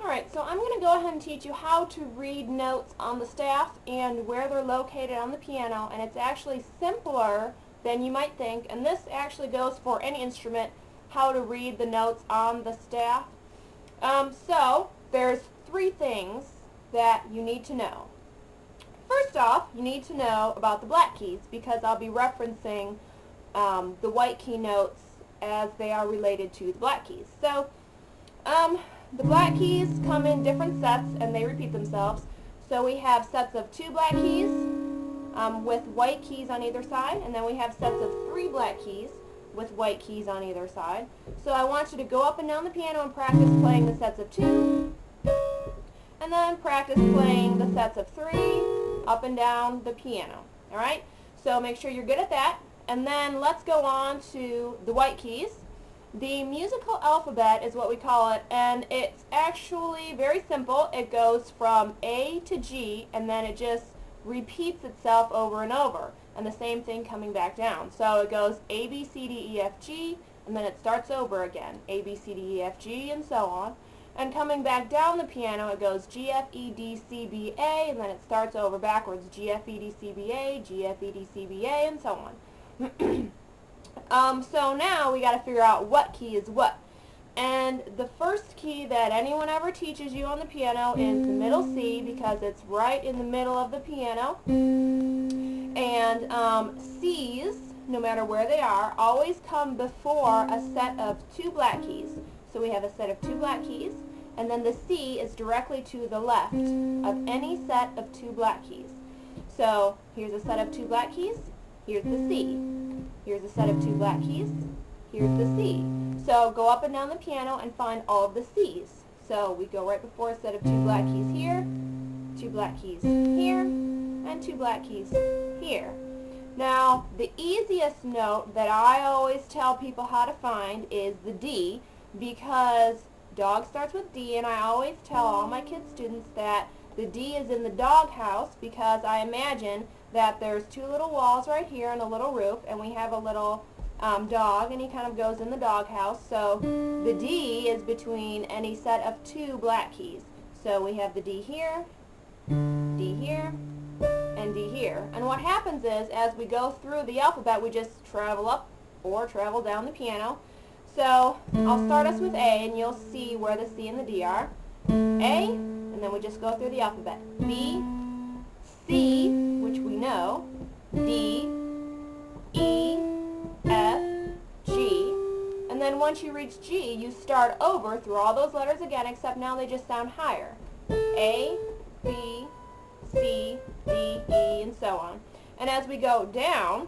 Alright, so I'm going to go ahead and teach you how to read notes on the staff and where they're located on the piano, and it's actually simpler than you might think, and this actually goes for any instrument, how to read the notes on the staff. So there's three things that you need to know. First off, you need to know about the black keys because I'll be referencing the white key notes as they are related to the black keys. So, the black keys come in different sets and they repeat themselves. So we have sets of 2 black keys with white keys on either side, and then we have sets of 3 black keys with white keys on either side. So I want you to go up and down the piano and practice playing the sets of 2, and then practice playing the sets of 3 up and down the piano. Alright? So make sure you're good at that. And then let's go on to the white keys. The musical alphabet is what we call it, and it's actually very simple. It goes from A to G, and then it just repeats itself over and over, and the same thing coming back down. So it goes A, B, C, D, E, F, G, and then it starts over again, A, B, C, D, E, F, G, and so on. And coming back down the piano, it goes G, F, E, D, C, B, A, and then it starts over backwards, G, F, E, D, C, B, A, G, F, E, D, C, B, A, and so on. So now we got to figure out what key is what. And the first key that anyone ever teaches you on the piano is the middle C because it's right in the middle of the piano. And C's, no matter where they are, always come before a set of 2 black keys. So we have a set of 2 black keys, and then the C is directly to the left of any set of 2 black keys. So here's a set of 2 black keys, here's the C. Here's a set of 2 black keys, here's the C. So go up and down the piano and find all of the C's. So we go right before a set of 2 black keys here, 2 black keys here, and 2 black keys here. Now, the easiest note that I always tell people how to find is the D, because dog starts with D, and I always tell all my kid students that the D is in the dog house because I imagine that there's 2 little walls right here and a little roof, and we have a little dog, and he kind of goes in the dog house. So the D is between any set of 2 black keys. So we have the D here, and D here. And what happens is, as we go through the alphabet, we just travel up or travel down the piano. So I'll start us with A, and you'll see where the C and the D are. A, and then we just go through the alphabet. B, C, which we know, D, E, F, G, and then once you reach G, you start over through all those letters again, except now they just sound higher. A, B, C, D, E, and so on. And as we go down,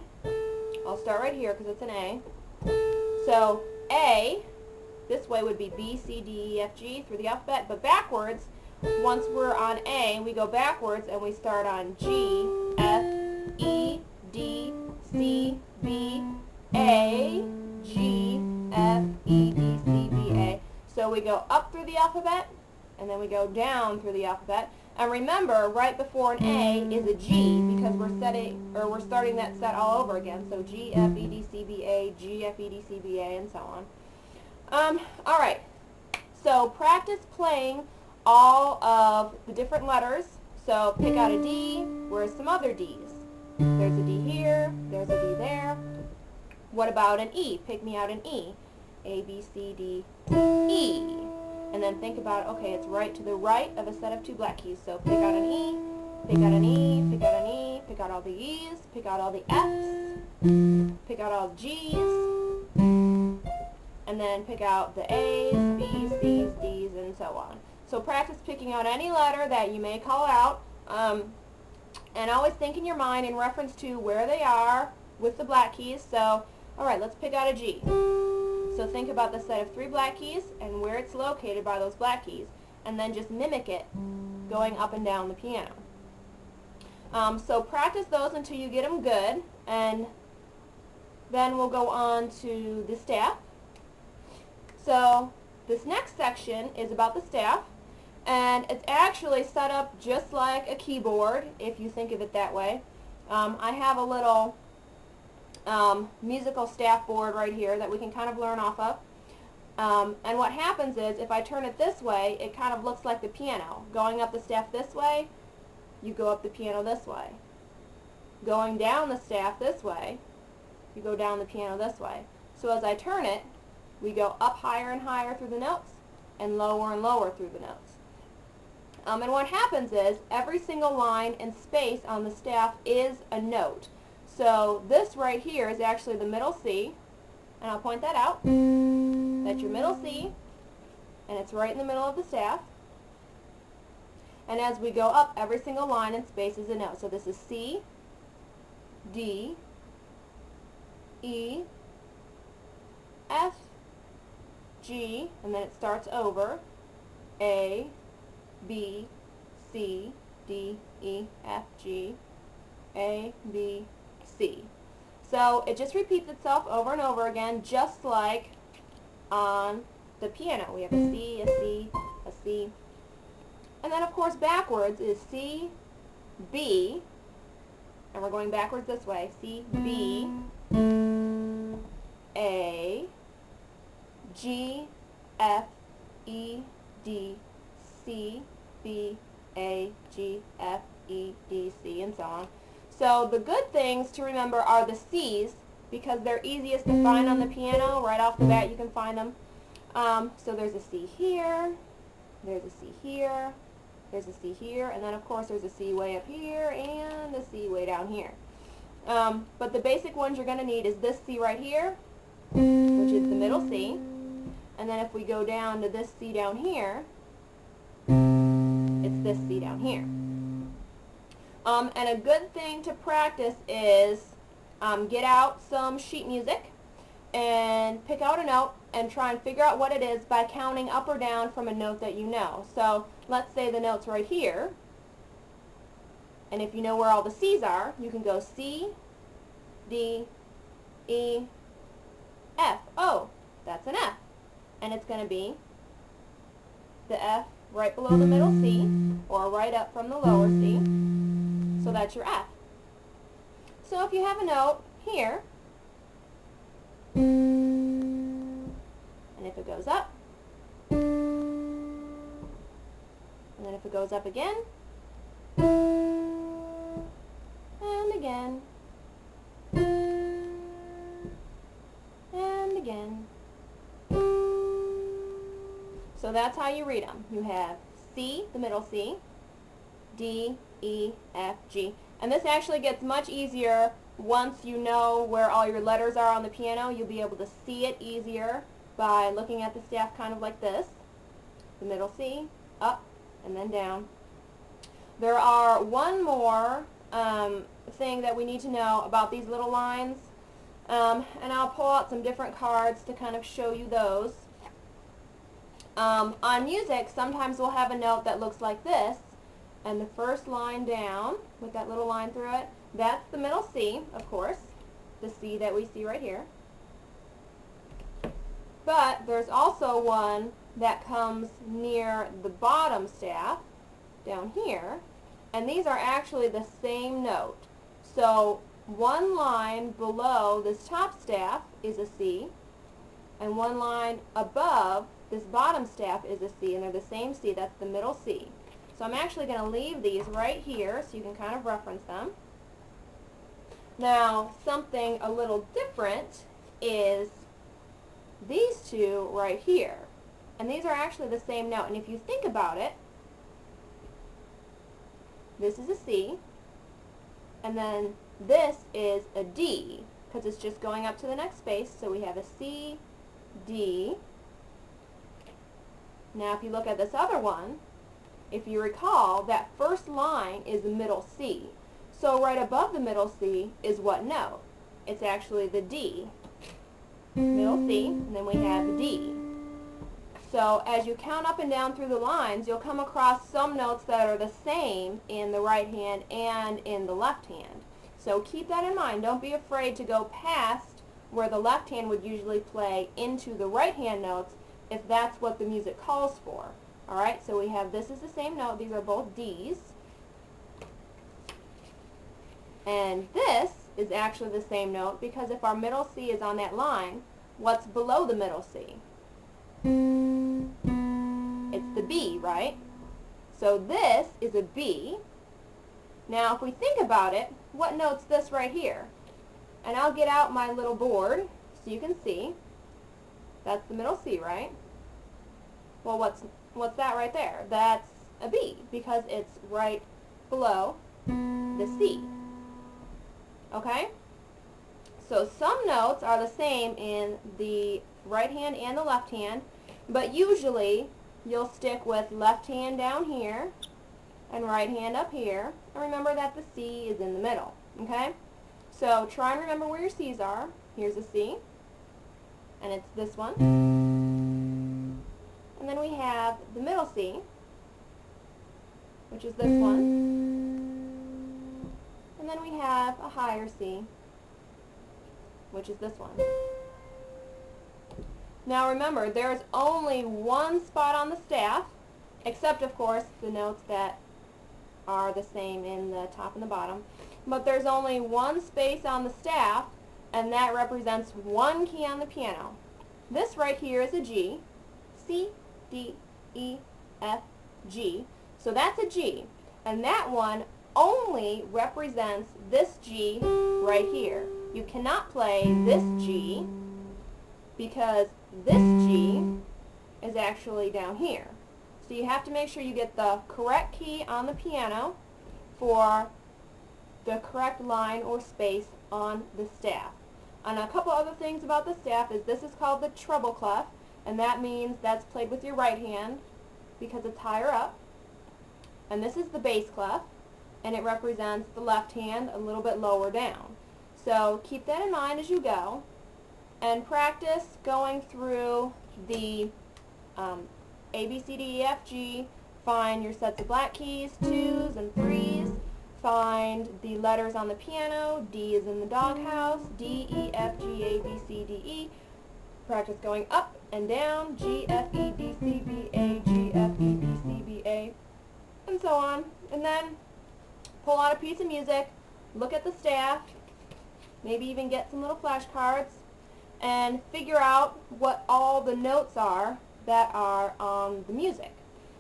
I'll start right here because it's an A. So A, this way would be B, C, D, E, F, G through the alphabet, but backwards, once we're on A, we go backwards and we start on G, F, E, D, C, B, A, G, F, E, D, C, B, A. So we go up through the alphabet, and then we go down through the alphabet. And remember, right before an A is a G because we're starting that set all over again. So G, F, E, D, C, B, A, G, F, E, D, C, B, A, and so on. All right. So practice playing all of the different letters. So pick out a D, where's some other D's? There's a D here, there's a D there. What about an E? Pick me out an E. A, B, C, D, E. And then think about, okay, it's right to the right of a set of 2 black keys. So pick out an E, pick out an E, pick out an E, pick out all the E's, pick out all the F's, pick out all the G's, and then pick out the A's, B's, C's, D's, and so on. So practice picking out any letter that you may call out, and always think in your mind in reference to where they are with the black keys. So, alright, let's pick out a G. So think about the set of 3 black keys and where it's located by those black keys, and then just mimic it going up and down the piano. So practice those until you get them good, and then we'll go on to the staff. So this next section is about the staff, and it's actually set up just like a keyboard if you think of it that way. I have a little musical staff board right here that we can kind of learn off of. And what happens is, if I turn it this way, it kind of looks like the piano. Going up the staff this way, you go up the piano this way. Going down the staff this way, you go down the piano this way. So as I turn it, we go up higher and higher through the notes, and lower through the notes. And what happens is, every single line and space on the staff is a note. So this right here is actually the middle C, and I'll point that out. That's your middle C, and it's right in the middle of the staff. And as we go up, every single line and space is a note. So this is C, D, E, F, G, and then it starts over, A, B, C, D, E, F, G, A, B, C. So it just repeats itself over and over again, just like on the piano. We have a C, a C, a C. And then of course backwards is C, B, and we're going backwards this way. C, B, A, G, F, E, D, C, B, A, G, F, E, D, C, and so on. So the good things to remember are the C's, because they're easiest to find on the piano. Right off the bat you can find them. So there's a C here, there's a C here, there's a C here, and then of course there's a C way up here and a C way down here. But the basic ones you're going to need is this C right here, which is the middle C, and then if we go down to this C down here, it's this C down here. And a good thing to practice is get out some sheet music and pick out a note and try and figure out what it is by counting up or down from a note that you know. So let's say the note's right here, and if you know where all the C's are, you can go C, D, E, F. Oh, that's an F. And it's going to be the F right below the middle C, or right up from the lower C. So that's your F. So if you have a note here, and if it goes up, and then if it goes up again, and again, and again. So that's how you read them. You have C, the middle C, D, E, F, G. And this actually gets much easier once you know where all your letters are on the piano. You'll be able to see it easier by looking at the staff kind of like this. The middle C, up, and then down. There are one more thing that we need to know about these little lines, and I'll pull out some different cards to kind of show you those. On music, sometimes we'll have a note that looks like this, and the first line down with that little line through it, that's the middle C, of course, the C that we see right here. But there's also one that comes near the bottom staff down here, and these are actually the same note. So one line below this top staff is a C, and one line above this bottom staff is a C, and they're the same C. That's the middle C. So I'm actually going to leave these right here so you can kind of reference them. Now, something a little different is these two right here. And these are actually the same note. And if you think about it, this is a C, and then this is a D, because it's just going up to the next space. So we have a C, D. Now if you look at this other one, if you recall, that first line is the middle C. So right above the middle C is what note? It's actually the D. Middle C, and then we have the D. So as you count up and down through the lines, you'll come across some notes that are the same in the right hand and in the left hand. So keep that in mind. Don't be afraid to go past where the left hand would usually play into the right hand notes if that's what the music calls for. Alright, so we have this is the same note. These are both D's. And this is actually the same note, because if our middle C is on that line, what's below the middle C? It's the B, right? So this is a B. Now if we think about it, what note's this right here? And I'll get out my little board so you can see. That's the middle C, right? Well, what's that right there? That's a B because it's right below the C. Okay? So some notes are the same in the right hand and the left hand, but usually you'll stick with left hand down here and right hand up here, and remember that the C is in the middle. Okay? So try and remember where your C's are. Here's a C, and it's this one. And then we have the middle C, which is this one. And then we have a higher C, which is this one. Now remember, there's only one spot on the staff, except of course the notes that are the same in the top and the bottom. But there's only one space on the staff, and that represents one key on the piano. This right here is a G. C, D, E, F, G. So that's a G. And that one only represents this G right here. You cannot play this G because this G is actually down here. So you have to make sure you get the correct key on the piano for the correct line or space on the staff. And a couple other things about the staff is this is called the treble clef, and that means that's played with your right hand because it's higher up. And this is the bass clef, and it represents the left hand a little bit lower down. So keep that in mind as you go, and practice going through the A, B, C, D, E, F, G, find your sets of black keys, 2s and 3s, find the letters on the piano, D is in the doghouse, D, E, F, G, A, B, C, D, E. Practice going up and down, G, F, E, D, C, B, A, G, F, E, B, C, B, A, and so on. And then pull out a piece of music, look at the staff, maybe even get some little flashcards, and figure out what all the notes are that are on the music.